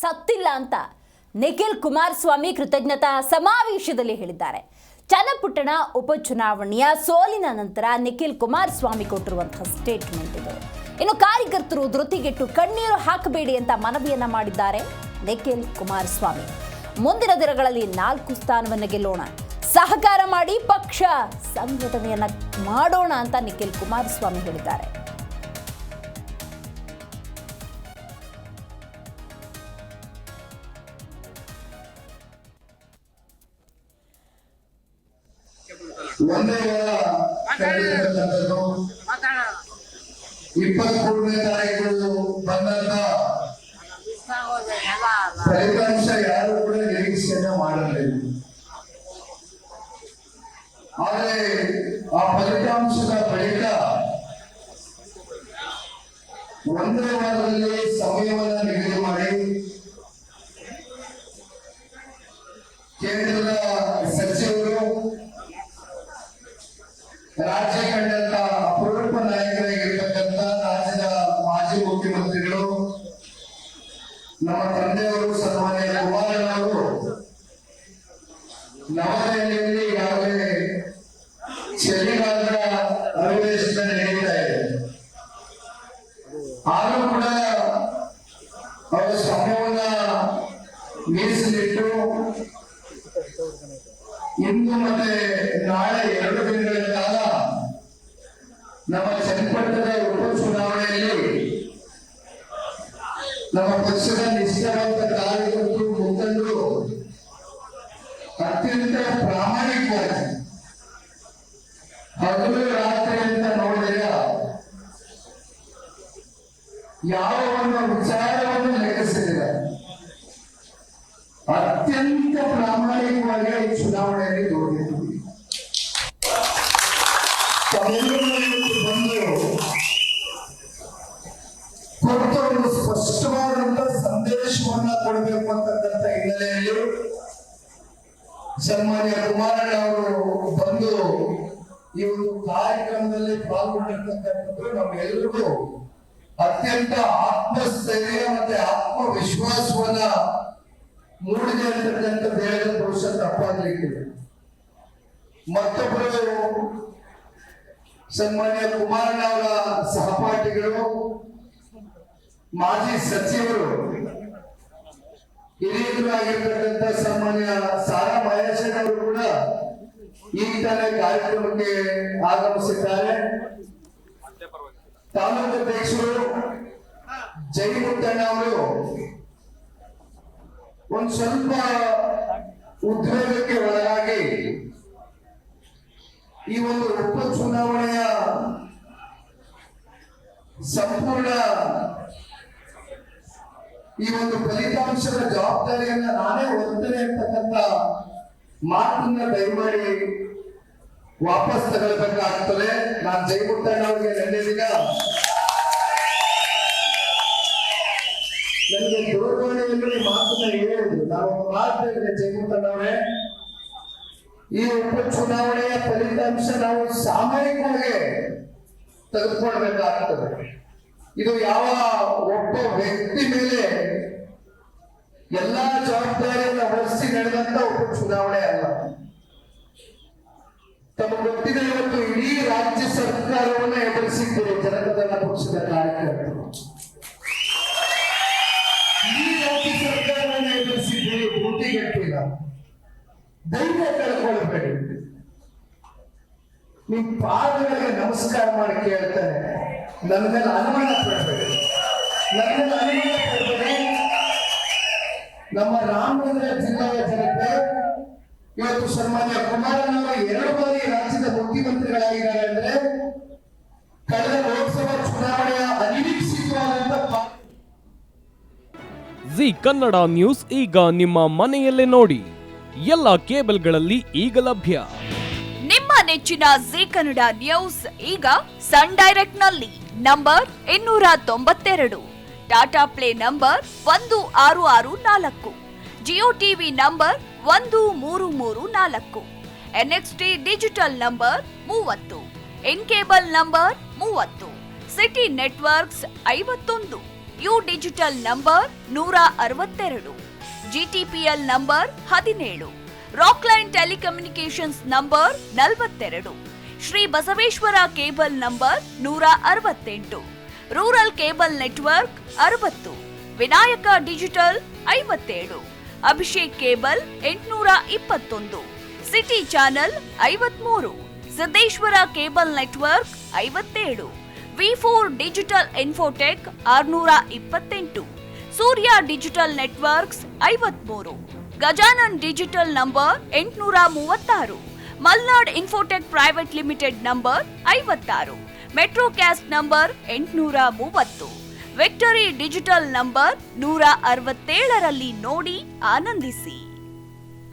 ಸತ್ತಿಲ್ಲ ಅಂತ ನಿಖಿಲ್ ಕುಮಾರಸ್ವಾಮಿ ಕೃತಜ್ಞತಾ ಸಮಾವೇಶದಲ್ಲಿ ಹೇಳಿದ್ದಾರೆ. ಚನ್ನಪಟ್ಟಣ ಉಪಚುನಾವಣೆಯ ಸೋಲಿನ ನಂತರ ನಿಖಿಲ್ ಕುಮಾರಸ್ವಾಮಿ ಕೊಟ್ಟಿರುವಂತಹ ಸ್ಟೇಟ್ಮೆಂಟ್ ಇದು. ಇನ್ನು ಕಾರ್ಯಕರ್ತರು ಧೃತಿಗೆಟ್ಟು ಕಣ್ಣೀರು ಹಾಕಬೇಡಿ ಅಂತ ಮನವಿಯನ್ನ ಮಾಡಿದ್ದಾರೆ ನಿಖಿಲ್ ಕುಮಾರಸ್ವಾಮಿ. ಮುಂದಿನ ದಿನಗಳಲ್ಲಿ 4 ಸ್ಥಾನವನ್ನು ಗೆಲ್ಲೋಣ, ಸಹಕಾರ ಮಾಡಿ ಪಕ್ಷ ಸಂಘಟನೆಯನ್ನ ಮಾಡೋಣ ಅಂತ ನಿಖಿಲ್ ಕುಮಾರಸ್ವಾಮಿ ಹೇಳಿದ್ದಾರೆ. ಒಂದೇ 23ನೇ ತಾರೀಕು ಬಂದಂತ ಫಲಿತಾಂಶ ಯಾರು ಕೂಡ ನಿರೀಕ್ಷೆಯನ್ನ ಮಾಡಲಿಲ್ಲ. ಆದರೆ ಆ ಫಲಿತಾಂಶದ ಬಳಿಕ ಒಂದೇ ವಾರದಲ್ಲಿ ಸಮಯವನ್ನು ನಿಗದಿ ಮಾಡಿ ಕೇಂದ್ರದ ಸಚಿವರು, ರಾಜ್ಯ ಕಂಡಂತ ಅಪರೂಪ ನಾಯಕರಾಗಿರ್ತಕ್ಕಂಥ ರಾಜ್ಯದ ಮಾಜಿ ಮುಖ್ಯಮಂತ್ರಿಗಳು, ನಮ್ಮ ತಂದೆಯವರು ಸನ್ಮಾನ್ಯ ಕುಮಾರಣ್ಣವರು ನವದೆಹಲಿಯಲ್ಲಿ ಈಗಾಗಲೇ ಚಳಿಗಾಲದ ಅಧಿವೇಶನ ನಡೀತಾ ಇದೆ. ಆದರೂ ಕೂಡ ಅವರ ಸಮಯವನ್ನ ಮೀಸಲಿಟ್ಟು ಇಂದು ಮತ್ತೆ ನಾಳೆ 2 ದಿನಗಳ ಕಾಲ ನಮ್ಮ ಚನ್ನಪಟ್ಟಣದ ಉಪಚುನಾವಣೆಯಲ್ಲಿ ನಮ್ಮ ಪಕ್ಷದ ನಿಷ್ಠಾವಂತ ಕಾರ್ಯಕರ್ತರು, ಮುಖಂಡರು ಅತ್ಯಂತ ಪ್ರಾಮಾಣಿಕವಾಗಿ ಹಗಲು ರಾತ್ರಿ ಅಂತ ನೋಡಿದಾಗ ಯಾವ ಒಂದು ವಿಚಾರವನ್ನು ಲೆಕ್ಕಿಸಲಿಲ್ಲ. ಅತ್ಯಂತ ಪ್ರಾಮಾಣಿಕವಾಗಿ ಈ ಚುನಾವಣೆಯಲ್ಲಿ ನೋಡಿದ್ದೀವಿ. ಬಂದು ಕೊಟ್ಟ ಒಂದು ಸ್ಪಷ್ಟವಾದಂತ ಸಂದೇಶವನ್ನ ಕೊಡಬೇಕು ಅಂತಕ್ಕಂಥ ಹಿನ್ನೆಲೆಯಲ್ಲಿ ಸನ್ಮಾನ್ಯ ಕುಮಾರಣ್ಣ ಅವರು ಬಂದು ಈ ಒಂದು ಕಾರ್ಯಕ್ರಮದಲ್ಲಿ ಪಾಲ್ಗೊಂಡಿರ್ತಕ್ಕಂಥದ್ದು ನಮ್ಮೆಲ್ಲರಿಗೂ ಅತ್ಯಂತ ಆತ್ಮಸ್ಥೈರ್ಯ ಮತ್ತೆ ಆತ್ಮವಿಶ್ವಾಸವನ್ನ ಮೂಡಿದೆ ಅಂತಕ್ಕಂಥದ್ದು ಹೇಳಿದ ಬಹುಶಃ ತಪ್ಪಾಗಲಿಕ್ಕಿದೆ. ಮತ್ತೊಬ್ಬರು ಸನ್ಮಾನ್ಯ ಕುಮಾರಣ್ಣ ಅವರ ಸಹಪಾಠಿಗಳು, ಮಾಜಿ ಸಚಿವರು, ಹಿರಿಯರು ಆಗಿರ್ತಕ್ಕಂಥ ಸನ್ಮಾನ್ಯ ಸಾರಾ ಮಹೇಶನ್ ಅವರು ಕೂಡ ಈ ತಾನೇ ಕಾರ್ಯಕ್ರಮಕ್ಕೆ ಆಗಮಿಸಿದ್ದಾರೆ. ತಾಲೂಕು ಅಧ್ಯಕ್ಷರು ಜೈಮುತ್ತಣ್ಣ ಅವರು ಒಂದು ಸ್ವಲ್ಪ ಉದ್ವೇಗಕ್ಕೆ ಒಳಗಾಗಿ ಈ ಒಂದು ಉಪಚುನಾವಣೆಯ ಸಂಪೂರ್ಣ ಈ ಒಂದು ಫಲಿತಾಂಶದ ಜವಾಬ್ದಾರಿಯನ್ನ ನಾನೇ ಹೊರ್ತೇನೆ ಅಂತಕ್ಕಂಥ ಮಾತನ್ನ ದಯಮಾಡಿ ವಾಪಸ್ ತಗೊಳ್ಬೇಕಾಗ್ತದೆ. ನಾನು ಜೈಮುತ್ತಣ್ಣ ಅವರಿಗೆ ನಿನ್ನೆ ದಿನ ನನಗೆ ದೂರವಾಣಿಯಲ್ಲಿ ಮಾತನ್ನ ಹೇಳಿದ್ರು. ನಾವು ಒಂದು ಮಾತು ಹೇಳಿದೆ, ಜೈಮುತ್ತಣ್ಣ ಅವರೇ, ಈ ಉಪಚುನಾವಣೆಯ ಫಲಿತಾಂಶ ನಾವು ಸಾಮೂಹಿಕವಾಗಿ ತೆಗೆದುಕೊಳ್ಬೇಕಾಗ್ತದೆ. ಇದು ಯಾವ ಒಬ್ಬ ವ್ಯಕ್ತಿ ಮೇಲೆ ಎಲ್ಲಾ ಜವಾಬ್ದಾರಿಯನ್ನ ಹೊರಿಸಿ ನಡೆದಂತ ಉಪಚುನಾವಣೆ ಅಲ್ಲ. ತಮ್ಮ ಗೊತ್ತಿದೆ, ಇವತ್ತು ಇಡೀ ರಾಜ್ಯ ಸರ್ಕಾರವನ್ನು ಎದುರಿಸಿದ್ದೀರಿ ಜನತಾದಳ ಪಕ್ಷದ ಕಾರ್ಯಕರ್ತರು. ಇಡೀ ರಾಜ್ಯ ಸರ್ಕಾರವನ್ನು ಎದುರಿಸಿದ್ದೀರಿ, ಬೂಟಿಗಟ್ಟಿಲ್ಲ. ಧೈರ್ಯ ಕಳ್ಕೊಳ್ಬೇಡಿ. ನಿಮ್ ಪಾದಗಳಿಗೆ ನಮಸ್ಕಾರ ಮಾಡಿ ಕೇಳ್ತಾರೆ, ನನ್ನ ಮೇಲೆ ಅನುಮಾನ ಪಡಬೇಡಿ, ನಮ್ಮ ರಾಮನಗರ ಜಿಲ್ಲೆಯ ಜನತೆ ಇವತ್ತು ಸನ್ಮಾನ್ಯ ಕುಮಾರಣ್ಣ ಅವರು 2 ಬಾರಿ ರಾಜ್ಯದ ಮುಖ್ಯಮಂತ್ರಿಗಳಾಗಿದ್ದಾರೆ ಅಂದ್ರೆ ಕಳೆದ ಲೋಕಸಭಾ ಚುನಾವಣೆಯ ಅನಿರೀಕ್ಷಿತವಾದಂತ ಜಿ ಕನ್ನಡ ನ್ಯೂಸ್ ಈಗ ನಿಮ್ಮ ಮನೆಯಲ್ಲೇ ನೋಡಿ. ಎಲ್ಲ ಕೇಬಲ್ಗಳಲ್ಲಿ ಈಗ ಲಭ್ಯ. ನಿಮ್ಮ ನೆಚ್ಚಿನ ಜಿ ಕನ್ನಡ ನ್ಯೂಸ್ ಈಗ ಸನ್ ಡೈರೆಕ್ಟ್ ನಲ್ಲಿ number 292, Tata play number 1664, Jio TV number 1334, NXT digital number 30, in cable number 30, city networks 51, U digital number 162, GTPL number 17, Rockline telecommunications number 42, Shri Basaveshwara cable number 168, rural cable network 60, Vinayaka digital 57, Abhishek cable 821, city channel 53, Siddeshwara cable network 57, V4 digital Infotech 628, Surya digital networks 53, Gajanan digital number 836, Malnad Infotech private limited number 56, Metrocast number 830, Victory digital number 167ರಲ್ಲಿ ನೋಡಿ ಆನಂದಿಸಿ.